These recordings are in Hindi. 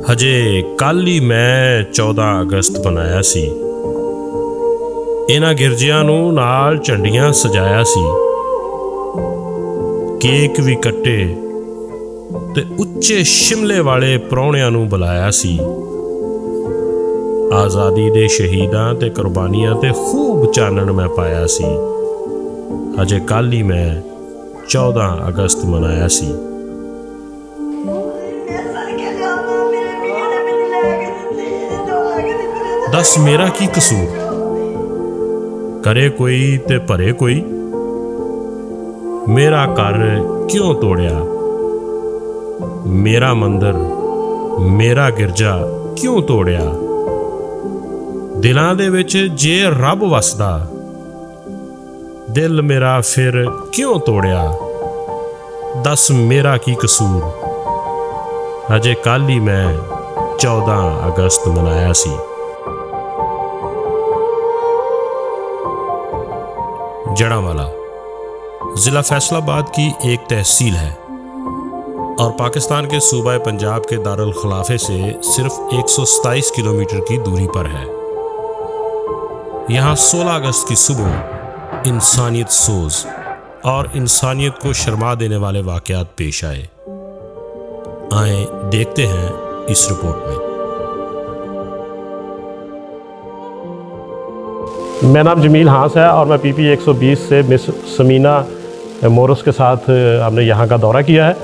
ਹਜੇ ਕੱਲ੍ਹ ਹੀ ਮੈਂ 14 ਅਗਸਤ ਮਨਾਇਆ ਸੀ। ਇਹਨਾਂ ਗਿਰਜਿਆਂ ਨੂੰ ਨਾਲ ਝੰਡੀਆਂ ਸਜਾਇਆ ਸੀ, ਕੇਕ ਵੀ ਕੱਟੇ ਤੇ ਉੱਚੇ ਸ਼ਿਮਲੇ ਵਾਲੇ ਪ੍ਰਾਹੁਣਿਆਂ ਨੂੰ ਬੁਲਾਇਆ ਸੀ। ਆਜ਼ਾਦੀ ਦੇ ਸ਼ਹੀਦਾਂ ਤੇ ਕੁਰਬਾਨੀਆਂ ਤੇ ਖੂਬ ਚਾਨਣ ਮੈਂ ਪਾਇਆ ਸੀ। ਹਜੇ ਕੱਲ੍ਹ ਹੀ ਮੈਂ 14 ਅਗਸਤ ਮਨਾਇਆ ਸੀ। दस मेरा की कसूर, करे कोई ते भरे कोई, मेरा घर क्यों तोड़िया, मेरा मंदिर मेरा गिरजा क्यों तोड़िया। दिलां दे विच जे रब वसदा, दिल मेरा फिर क्यों तोड़िया। दस मेरा की कसूर, अजे कल ही मैं 14 अगस्त मनाया सी। जड़ांवाला ज़िला फैसलाबाद की एक तहसील है और पाकिस्तान के सूबा पंजाब के दारुल खिलाफे से सिर्फ 127 किलोमीटर की दूरी पर है। यहाँ 16 अगस्त की सुबह इंसानियत सोज और इंसानियत को शर्मा देने वाले वाक़यात पेश आए। आए देखते हैं इस रिपोर्ट में। मेरा नाम जमील हास है और मैं पीपी 120 से मिस समीना मोरस के साथ हमने यहाँ का दौरा किया है।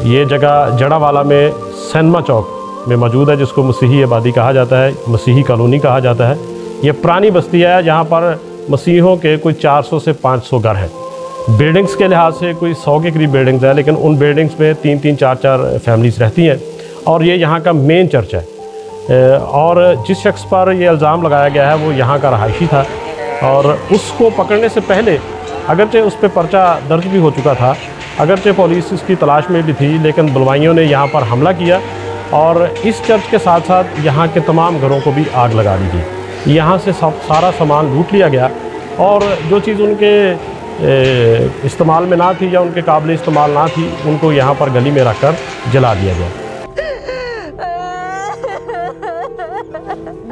ये जगह जड़ांवाला में सैनमा चौक में मौजूद है, जिसको मसीही आबादी कहा जाता है, मसीही कॉलोनी कहा जाता है। ये पुरानी बस्ती है जहाँ पर मसीहों के कोई 400 से 500 घर हैं। बिल्डिंग्स के लिहाज से कोई 100 के करीब बिल्डिंग्स हैं, लेकिन उन बिल्डिंग्स में 3-3 4-4 फैमिलीज़ रहती हैं और ये यहाँ का मेन चर्च है। और जिस शख्स पर ये इल्ज़ाम लगाया गया है वो यहाँ का रहायशी था और उसको पकड़ने से पहले अगरचे उस पर पर्चा दर्ज भी हो चुका था, अगरचे पुलिस इसकी तलाश में भी थी, लेकिन बलवाइयों ने यहाँ पर हमला किया और इस चर्च के साथ साथ यहाँ के तमाम घरों को भी आग लगा दी गई। यहाँ से सारा सामान लूट लिया गया और जो चीज़ उनके इस्तेमाल में ना थी या उनके काबिल इस्तेमाल ना थी, उनको यहाँ पर गली में रख कर जला दिया गया।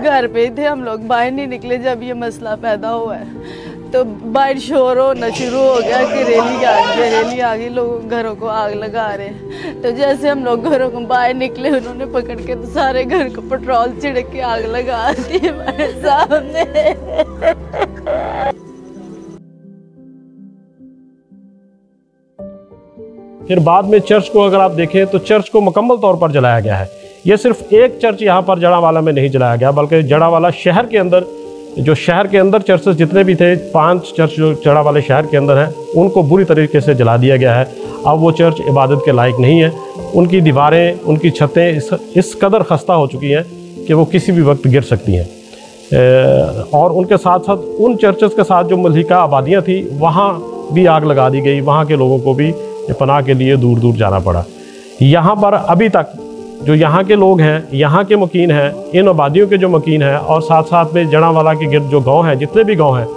घर पे ही थे हम लोग, बाहर नहीं निकले जब ये मसला पैदा हुआ है। तो बाहर शोर होना शुरू हो गया कि रेली आ गई, लोग घरों को आग लगा रहे हैं। तो जैसे हम लोग घरों को बाहर निकले, उन्होंने पकड़ के तो सारे घर को पेट्रोल छिड़क के आग लगा दी हमारे सामने। फिर बाद में चर्च को अगर आप देखें तो चर्च को मुकम्मल तौर पर जलाया गया है। ये सिर्फ एक चर्च यहाँ पर जड़ांवाला में नहीं जलाया गया, बल्कि जड़ांवाला शहर के अंदर जो शहर के अंदर चर्चेस जितने भी थे, 5 चर्च जो जड़ांवाला शहर के अंदर हैं, उनको बुरी तरीके से जला दिया गया है। अब वो चर्च इबादत के लायक नहीं है। उनकी दीवारें, उनकी छतें इस कदर खस्ता हो चुकी हैं कि वो किसी भी वक्त गिर सकती हैं। और उनके साथ साथ उन चर्चेस के साथ जो मलिका आबादियाँ थी, वहाँ भी आग लगा दी गई। वहाँ के लोगों को भी पनाह के लिए दूर दूर जाना पड़ा। यहाँ पर अभी तक जो यहाँ के लोग हैं, यहाँ के मुकीन हैं, इन आबादियों के जो मुकीन हैं और साथ साथ में जड़ांवाला के गिर्द जो गांव हैं, जितने भी गांव हैं,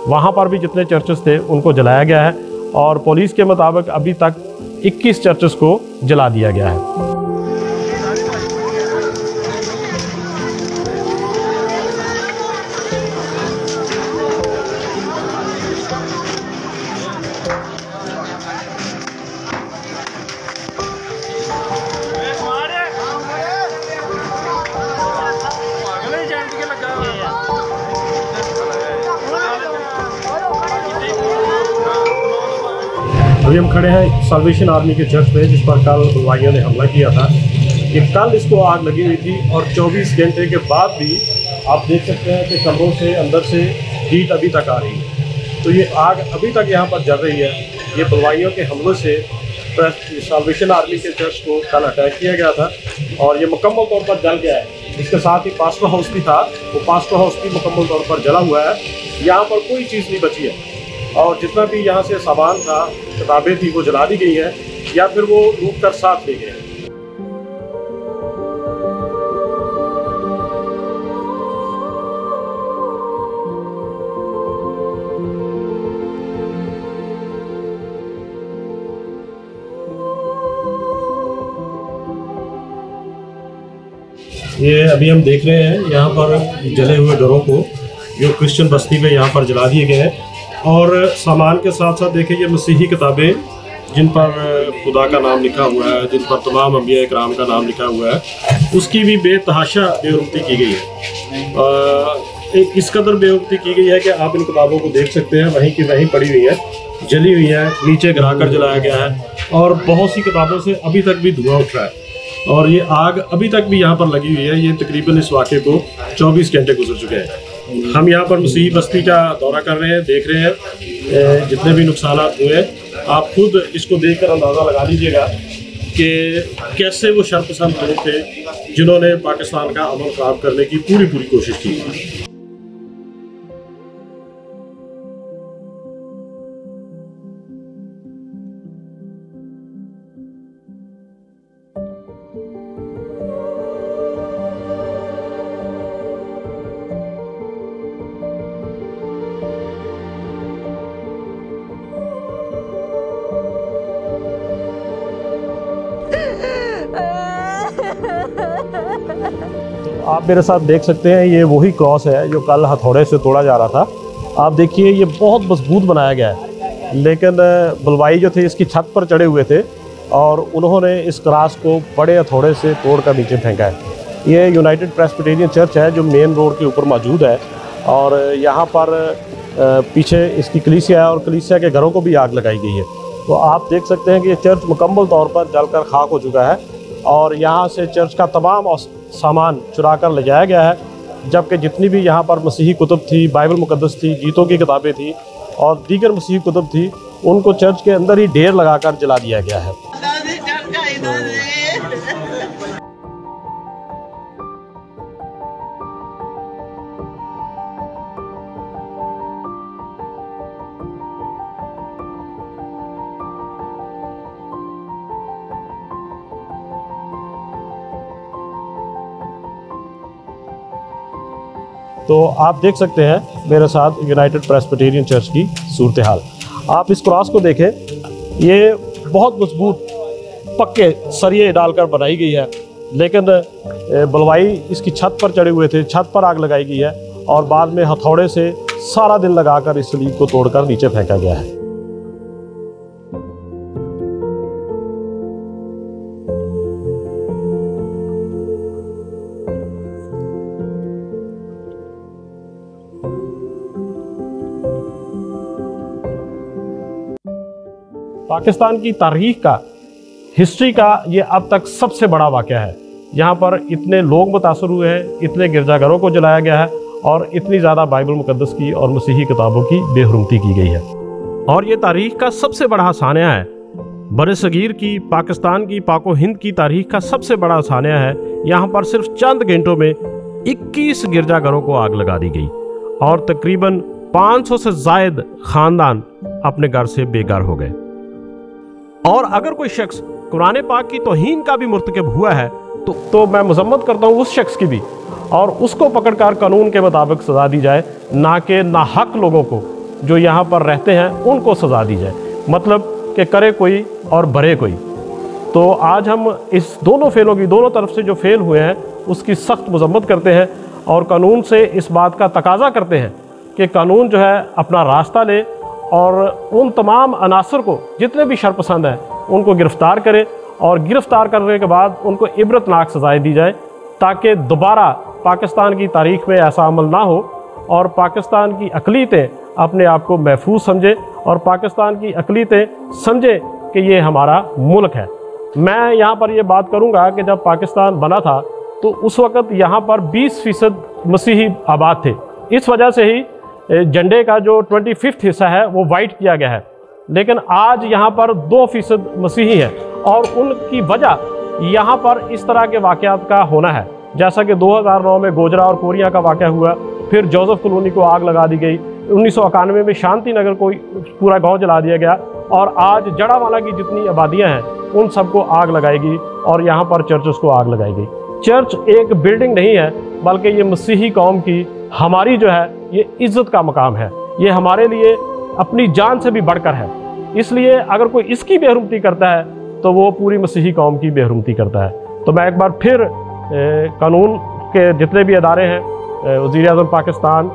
वहाँ पर भी जितने चर्चेस थे उनको जलाया गया है और पुलिस के मुताबिक अभी तक 21 चर्चेस को जला दिया गया है। अभी हम खड़े हैं साल्वेशन आर्मी के चर्च पे, जिस पर कल बलवाइयों ने हमला किया था। ये कल इसको आग लगी हुई थी और 24 घंटे के बाद भी आप देख सकते हैं कि कमरों से अंदर से हीट अभी तक आ रही है। तो ये आग अभी तक यहाँ पर जल रही है। ये बलवाइयों के हमलों से साल्वेशन आर्मी के चर्च को कल अटैक किया गया था और ये मुकम्मल तौर पर जल गया है। इसके साथ ही पास्टर हाउस भी था, वो पास्टर हाउस भी मुकम्मल तौर पर जला हुआ है। यहाँ पर कोई चीज़ नहीं बची है और जितना भी यहाँ से सामान था, किताबें थी, वो जला दी गई हैं या फिर वो लूट कर साथ ले गए हैं। ये अभी हम देख रहे हैं यहाँ पर जले हुए घरों को जो क्रिश्चियन बस्ती में यहाँ पर जला दिए गए हैं। और सामान के साथ साथ देखिए ये मसीही किताबें जिन पर खुदा का नाम लिखा हुआ है, जिन पर तमाम अंबिया इकराम का नाम लिखा हुआ है, उसकी भी बेतहाशा बेरुखती की गई है। इस कदर बेरुखती की गई है कि आप इन किताबों को देख सकते हैं, वहीं की वहीं पड़ी हुई है, जली हुई है, नीचे गिरा कर जलाया गया है। और बहुत सी किताबों से अभी तक भी धुआं उठ रहा है और ये आग अभी तक भी यहाँ पर लगी हुई है। ये तकरीबन इस वाक़े को 24 घंटे गुजर चुके हैं। हम यहाँ पर मसीही बस्ती का दौरा कर रहे हैं, देख रहे हैं जितने भी नुकसान हुए। आप खुद इसको देखकर अंदाज़ा लगा लीजिएगा कि कैसे वो शर्पसंद लोग थे जिन्होंने पाकिस्तान का अमन ख़राब करने की पूरी कोशिश की। आप मेरे साथ देख सकते हैं ये वही क्रॉस है जो कल हथौड़े से तोड़ा जा रहा था। आप देखिए ये बहुत मजबूत बनाया गया है, लेकिन बलवाई जो थे इसकी छत पर चढ़े हुए थे और उन्होंने इस क्रॉस को बड़े हथौड़े से तोड़कर नीचे फेंका है। ये यूनाइटेड प्रेस्बिटेरियन चर्च है जो मेन रोड के ऊपर मौजूद है और यहाँ पर पीछे इसकी कलीसिया है और कलीसिया के घरों को भी आग लगाई गई है। तो आप देख सकते हैं कि ये चर्च मुकम्मल तौर पर जलकर खाक हो चुका है और यहाँ से चर्च का तमाम सामान चुरा कर ले जाया गया है, जबकि जितनी भी यहाँ पर मसीही कुतुब थी, बाइबल मुकद्दस थी, गीतों की किताबें थी और दीगर मसीही कुतुब थी, उनको चर्च के अंदर ही ढेर लगाकर जला दिया गया है। तो आप देख सकते हैं मेरे साथ यूनाइटेड प्रेस्बिटेरियन चर्च की सूरत हाल। आप इस क्रॉस को देखें, ये बहुत मजबूत पक्के सरिये डालकर बनाई गई है, लेकिन बलवाई इसकी छत पर चढ़े हुए थे, छत पर आग लगाई गई है और बाद में हथौड़े से सारा दिन लगाकर इस सलीब को तोड़कर नीचे फेंका गया है। पाकिस्तान की तारीख का, हिस्ट्री का ये अब तक सबसे बड़ा वाक़या है। यहाँ पर इतने लोग मुतासर हुए हैं, इतने गिरजाघरों को जलाया गया है और इतनी ज़्यादा बाइबल मुकद्दस की और मसीही किताबों की बेहुरमती की गई है। और ये तारीख का सबसे बड़ा सानिया है, बरसगीर की, पाकिस्तान की, पाको हिंद की तारीख का सबसे बड़ा सानिया है। यहाँ पर सिर्फ चंद घंटों में 21 गिरजाघरों को आग लगा दी गई और तकरीबन 500 से ज़ायद ख़ानदान अपने घर से बेघर हो गए। और अगर कोई शख्स कुरान पाक की तौहीन का भी मुर्तकब हुआ है तो मैं मजम्मत करता हूँ उस शख्स की भी, और उसको पकड़कर कानून के मुताबिक सज़ा दी जाए, ना कि नाहक लोगों को जो यहाँ पर रहते हैं उनको सज़ा दी जाए, मतलब कि करे कोई और भरे कोई। तो आज हम इस दोनों फेलों की, दोनों तरफ से जो फेल हुए हैं उसकी सख्त मजम्मत करते हैं और कानून से इस बात का तकाजा करते हैं कि कानून जो है अपना रास्ता ले और उन तमाम अनासर को, जितने भी शरपसंद हैं, उनको गिरफ़्तार करे और गिरफ़्तार करने के बाद उनको इबरतनाक सज़ाएँ दी जाए, ताकि दोबारा पाकिस्तान की तारीख़ में ऐसा अमल ना हो और पाकिस्तान की अक़लियतें अपने आप को महफूज समझे और पाकिस्तान की अक़लियतें समझे कि ये हमारा मुल्क है। मैं यहाँ पर ये बात करूँगा कि जब पाकिस्तान बना था तो उस वक़्त यहाँ पर 20% मसीही आबाद थे। इस वजह से ही झंडे का जो 25वां हिस्सा है वो वाइट किया गया है, लेकिन आज यहाँ पर 2% मसीही हैं और उनकी वजह यहाँ पर इस तरह के वाक़यात का होना है, जैसा कि 2009 में गोजरा और कोरिया का वाक़या हुआ, फिर जोसेफ कॉलोनी को आग लगा दी गई, 1991 में शांति नगर को पूरा गांव जला दिया गया और आज जड़ावाला की जितनी आबादियाँ हैं उन सबको आग लगाएगी और यहाँ पर चर्चेस को आग लगाई गई। चर्च एक बिल्डिंग नहीं है, बल्कि ये मसीही कौम की, हमारी जो है ये इज़्ज़त का मकाम है, ये हमारे लिए अपनी जान से भी बढ़कर है। इसलिए अगर कोई इसकी बेहुरमती करता है तो वो पूरी मसीही कौम की बेहुरमती करता है। तो मैं एक बार फिर कानून के जितने भी अदारे हैं, वज़ीर-ए-आज़म Pakistan,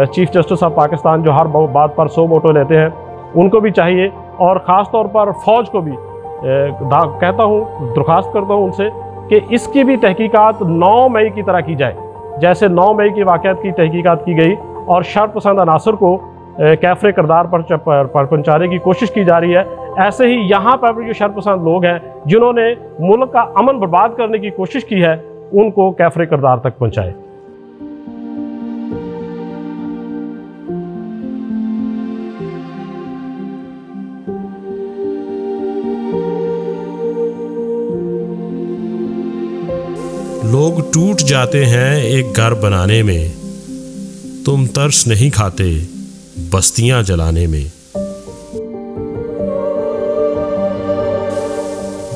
chief justice of Pakistan जो हर बात पर 100 वोटो लेते हैं, उनको भी चाहिए, और ख़ास तौर पर फ़ौज को भी कहता हूँ, दरख्वास्त करता हूँ उनसे कि इसकी भी तहकीकात 9 मई की तरह की जाए, जैसे 9 मई की वाक़यात की तहकीकात की गई और शरपसंद अनासर को कैफ़रे किरदार पर पहुँचाने की कोशिश की जा रही है, ऐसे ही यहाँ पर भी जो शरपसंद लोग हैं जिन्होंने मुल्क का अमन बर्बाद करने की कोशिश की है, उनको कैफ़रे किरदार तक पहुँचाए। लोग टूट जाते हैं एक घर बनाने में, तुम तरस नहीं खाते बस्तियां जलाने में।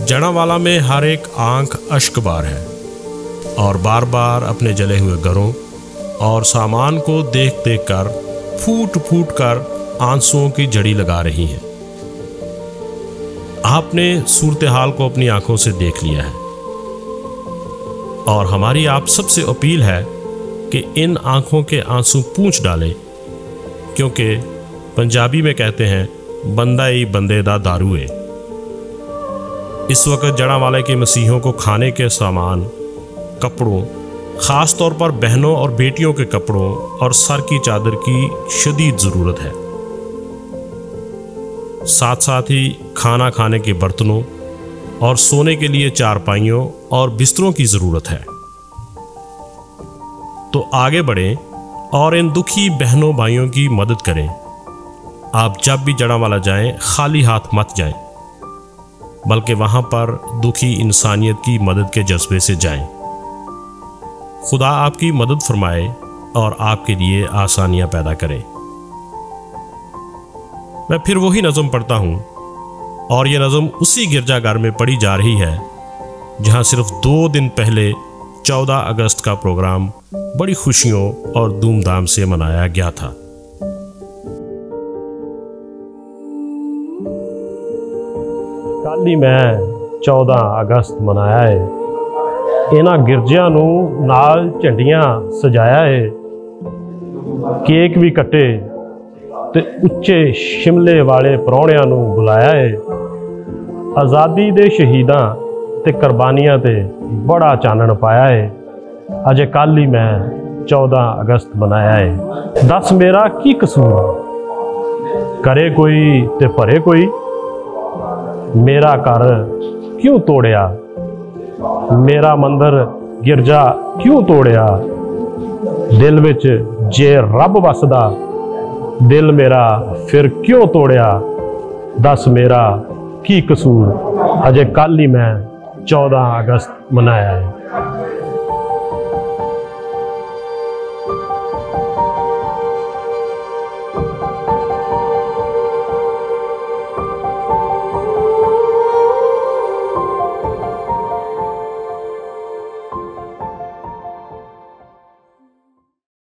जड़ावाला में हर एक आंख अश्कबार है और बार बार अपने जले हुए घरों और सामान को देख देख कर फूट फूट कर आंसुओं की जड़ी लगा रही हैं। आपने सूरत हाल को अपनी आंखों से देख लिया है और हमारी आप सबसे अपील है कि इन आंखों के आंसू पूंछ डालें, क्योंकि पंजाबी में कहते हैं बंदा ही बंदे दा दारूए। इस वक्त जड़ावाले के मसीहों को खाने के सामान, कपड़ों, ख़ास तौर पर बहनों और बेटियों के कपड़ों और सर की चादर की शदीद ज़रूरत है। साथ साथ ही खाना खाने के बर्तनों और सोने के लिए चारपाइयों और बिस्तरों की ज़रूरत है। तो आगे बढ़ें और इन दुखी बहनों भाइयों की मदद करें। आप जब भी जड़ावाला जाएं, खाली हाथ मत जाएं, बल्कि वहां पर दुखी इंसानियत की मदद के जज्बे से जाएं। खुदा आपकी मदद फरमाए और आपके लिए आसानियां पैदा करें। मैं फिर वही नज़म पढ़ता हूं, और यह नज़म उसी गिरजाघर में पढ़ी जा रही है जहां सिर्फ 2 दिन पहले 14 अगस्त का प्रोग्राम बड़ी खुशियों और धूमधाम से मनाया गया था। कल ही मैं 14 अगस्त मनाया है, इन्हां गिरजियां नूं नाल झंडियां सजाया है, केक भी कटे ते उच्चे शिमले वाले परौणियां नूं बुलाया है। आज़ादी दे शहीदां ते कुर्बानियां ते बड़ा चानण पाया है, अजे कल ही मैं 14 अगस्त मनाया है। दस मेरा की कसूर, करे कोई ते भरे कोई, मेरा घर क्यों तोड़िया, मेरा मंदिर गिरजा क्यों तोड़िया, दिल विच जे रब वसदा, दिल मेरा फिर क्यों तोड़िया, दस मेरा की कसूर, अजे कल ही मैं 14 अगस्त मनाया है।